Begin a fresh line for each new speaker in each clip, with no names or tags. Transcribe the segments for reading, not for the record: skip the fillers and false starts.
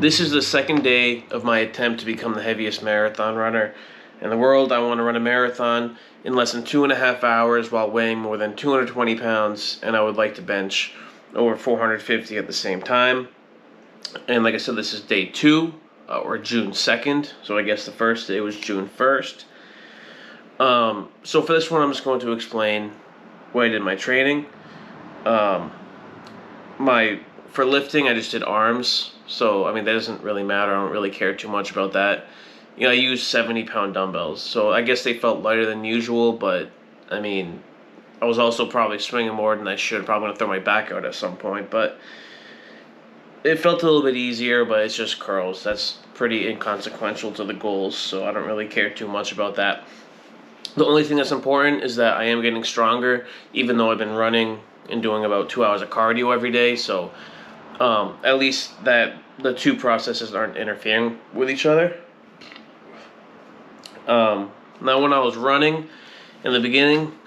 This is the second day of my attempt to become the heaviest marathon runner in the world. I want to run a marathon in less than 2.5 hours while weighing more than 220 pounds, and I would like to bench over 450 at the same time. And like I said, this is day 2, or June 2nd, so I guess the first day was June 1st. So for this one, I'm just going to explain what I did in my training. For lifting, I just did arms, so I mean that doesn't really matter. I don't really care too much about that. I used 70-pound dumbbells, so I guess they felt lighter than usual, but I mean, I was also probably swinging more than I should. Probably gonna throw my back out at some point, but it felt a little bit easier. But it's just curls. That's pretty inconsequential to the goals, so I don't really care too much about that. The only thing that's important is that I am getting stronger, even though I've been running and doing about 2 hours of cardio every day. So at least that the two processes aren't interfering with each other. Now, when I was running in the beginning,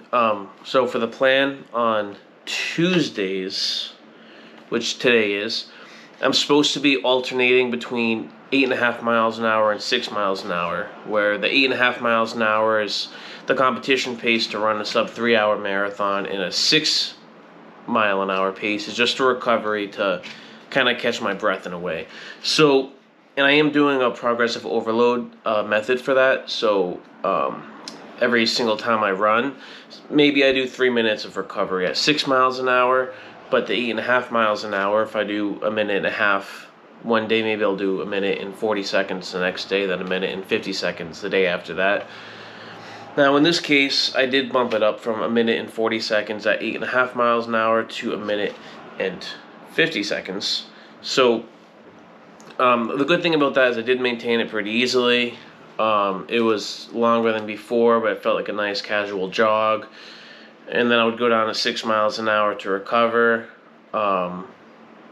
so for the plan on Tuesdays, which today is, I'm supposed to be alternating between 8.5 miles an hour and 6 miles an hour, where the 8.5 miles an hour is the competition pace to run a sub 3 hour marathon, and a 6 mile an hour pace is just a recovery to kind of catch my breath in a way. So, and I am doing a progressive overload method for that. So every single time I run, maybe I do 3 minutes of recovery at 6 miles an hour, but the 8.5 miles an hour, if I do a minute and a half one day, maybe I'll do a minute and 40 seconds the next day, then a minute and 50 seconds the day after that. Now, in this case, I did bump it up from a minute and 40 seconds at 8.5 miles an hour to a minute and 50 seconds. So, the good thing about that is I did maintain it pretty easily. It was longer than before, but it felt like a nice casual jog. And then I would go down to 6 miles an hour to recover. I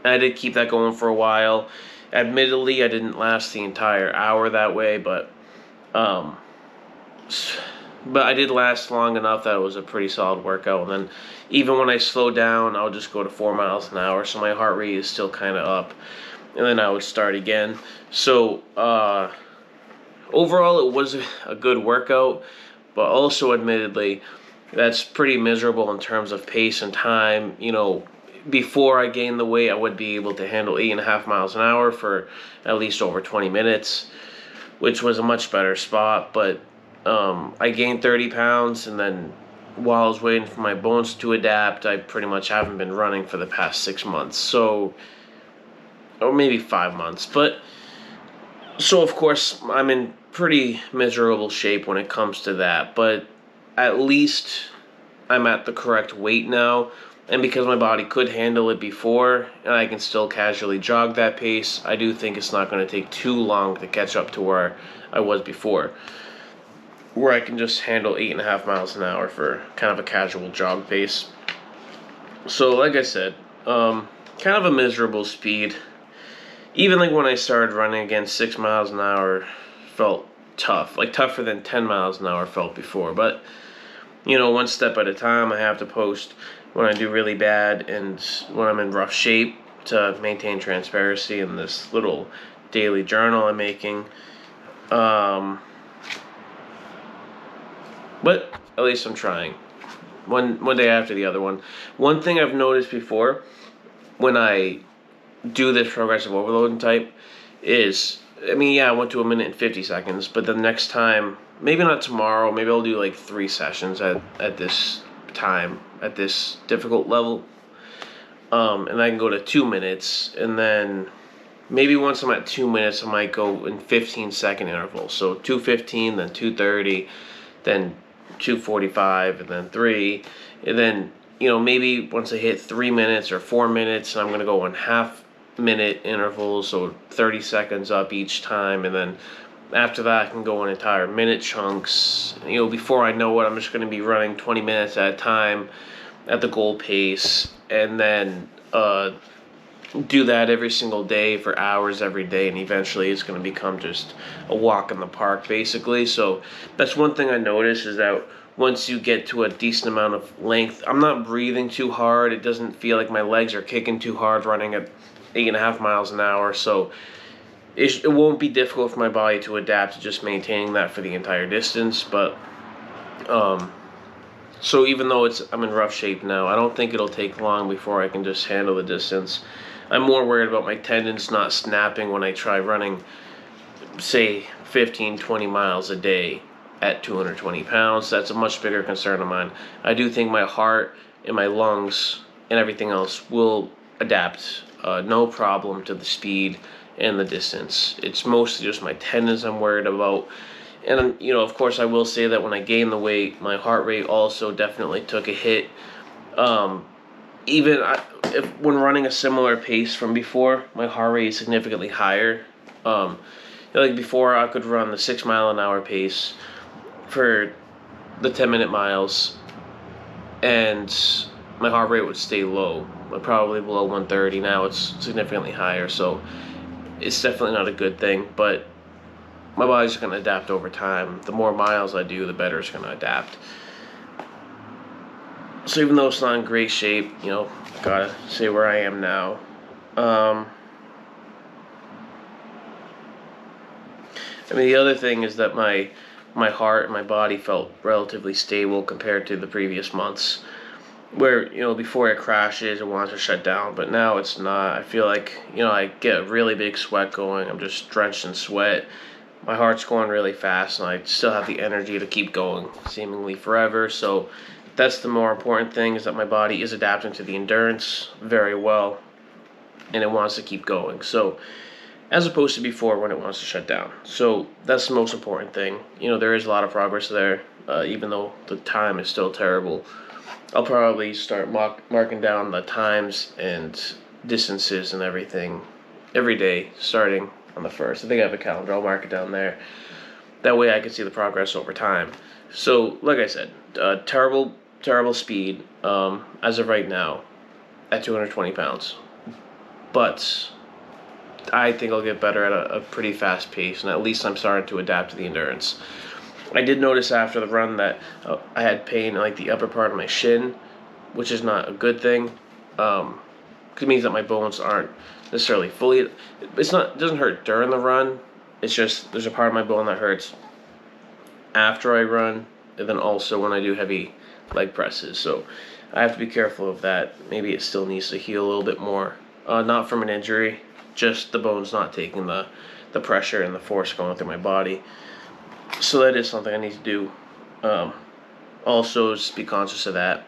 did keep that going for a while. Admittedly, I didn't last the entire hour that way, but I did last long enough that it was a pretty solid workout. And then even when I slowed down, I would just go to 4 miles an hour, so my heart rate is still kind of up. And then I would start again. So overall, it was a good workout, but also admittedly, that's pretty miserable in terms of pace and time. Before I gained the weight, I would be able to handle 8.5 miles an hour for at least over 20 minutes, which was a much better spot. But I gained 30 pounds, and then while I was waiting for my bones to adapt, I pretty much haven't been running for the past 6 months. So, or maybe 5 months. So of course, I'm in pretty miserable shape when it comes to that. But at least I'm at the correct weight now. And because my body could handle it before, and I can still casually jog that pace, I do think it's not going to take too long to catch up to where I was before, where I can just handle 8.5 miles an hour for kind of a casual jog pace. So like I said, kind of a miserable speed. Even like when I started running again, 6 miles an hour felt tough, like tougher than 10 miles an hour felt before. But one step at a time. I have to post when I do really bad and when I'm in rough shape to maintain transparency in this little daily journal I'm making. But at least I'm trying. One day after the other one. One thing I've noticed before when I do this progressive overload type is, I went to a minute and 50 seconds, but the next time, maybe not tomorrow, maybe I'll do like 3 sessions at this time, at this difficult level. And I can go to 2 minutes, and then maybe once I'm at 2 minutes, I might go in 15-second intervals. So 2:15, then 2:30, then 2:45, and then 3. And then, maybe once I hit 3 minutes or 4 minutes, I'm going to go in half-minute intervals, so 30 seconds up each time. And then after that, I can go in entire minute chunks. Before I know it, I'm just going to be running 20 minutes at a time at the goal pace, and then do that every single day for hours every day, and eventually it's going to become just a walk in the park, basically. So that's one thing I noticed, is that once you get to a decent amount of length, I'm not breathing too hard. It doesn't feel like my legs are kicking too hard running at 8.5 miles an hour. So it won't be difficult for my body to adapt to just maintaining that for the entire distance. But so even though I'm in rough shape now, I don't think it'll take long before I can just handle the distance. I'm more worried about my tendons not snapping when I try running, say, 15, 20 miles a day at 220 pounds. That's a much bigger concern of mine. I do think my heart and my lungs and everything else will adapt, no problem, to the speed and the distance. It's mostly just my tendons I'm worried about. And, of course, I will say that when I gained the weight, my heart rate also definitely took a hit. Um, even when running a similar pace from before, my heart rate is significantly higher. Like before, I could run the 6 mile an hour pace for the 10-minute miles, and my heart rate would stay low, probably below 130. Now it's significantly higher, so it's definitely not a good thing, but my body's going to adapt over time. The more miles I do, the better it's going to adapt. So even though it's not in great shape, I gotta say where I am now. The other thing is that my heart and my body felt relatively stable compared to the previous months, where, before it crashes, it wants to shut down, but now it's not. I feel like, I get a really big sweat going. I'm just drenched in sweat. My heart's going really fast, and I still have the energy to keep going seemingly forever. So that's the more important thing, is that my body is adapting to the endurance very well, and it wants to keep going. So as opposed to before, when it wants to shut down. So that's the most important thing. There is a lot of progress there, even though the time is still terrible. I'll probably start marking down the times and distances and everything every day, starting on the 1st. I think I have a calendar. I'll mark it down there. That way I can see the progress over time. So, like I said, terrible speed as of right now at 220 pounds. But I think I'll get better at a pretty fast pace, and at least I'm starting to adapt to the endurance. I did notice after the run that I had pain in like the upper part of my shin, which is not a good thing. It means that my bones aren't necessarily fully. It doesn't hurt during the run. It's just there's a part of my bone that hurts after I run, and then also when I do heavy leg presses. So I have to be careful of that. Maybe it still needs to heal a little bit more. Not from an injury, just the bones not taking the pressure and the force going through my body. So that is something I need to do. Also, just be conscious of that.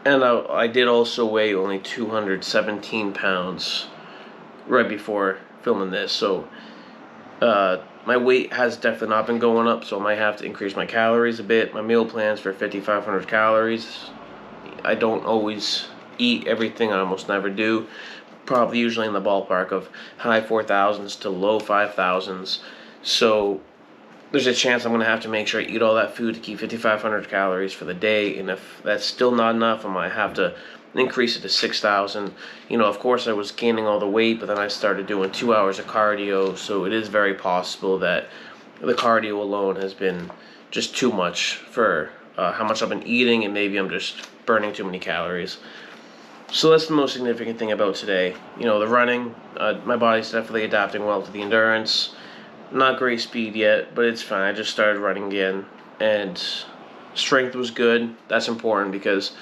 And I did also weigh only 217 pounds right before filming this. So my weight has definitely not been going up, so I might have to increase my calories a bit. My meal plan's for 5,500 calories. I don't always eat everything. I almost never do. Probably usually in the ballpark of high 4,000s to low 5,000s. So there's a chance I'm going to have to make sure I eat all that food to keep 5,500 calories for the day. And if that's still not enough, I might have to increase it to 6,000. Of course I was gaining all the weight, but then I started doing 2 hours of cardio. So it is very possible that the cardio alone has been just too much for how much I've been eating, and maybe I'm just burning too many calories. So that's the most significant thing about today. The running, my body's definitely adapting well to the endurance. Not great speed yet, but it's fine. I just started running again, and strength was good. That's important, because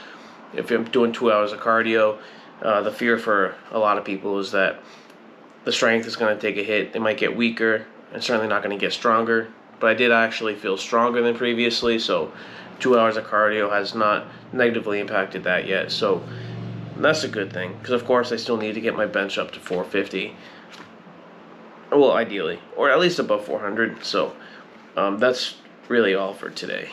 if I'm doing 2 hours of cardio, the fear for a lot of people is that the strength is going to take a hit. They might get weaker, and certainly not going to get stronger. But I did actually feel stronger than previously, so 2 hours of cardio has not negatively impacted that yet. So that's a good thing, because of course I still need to get my bench up to 450. Well, ideally, or at least above 400. So that's really all for today.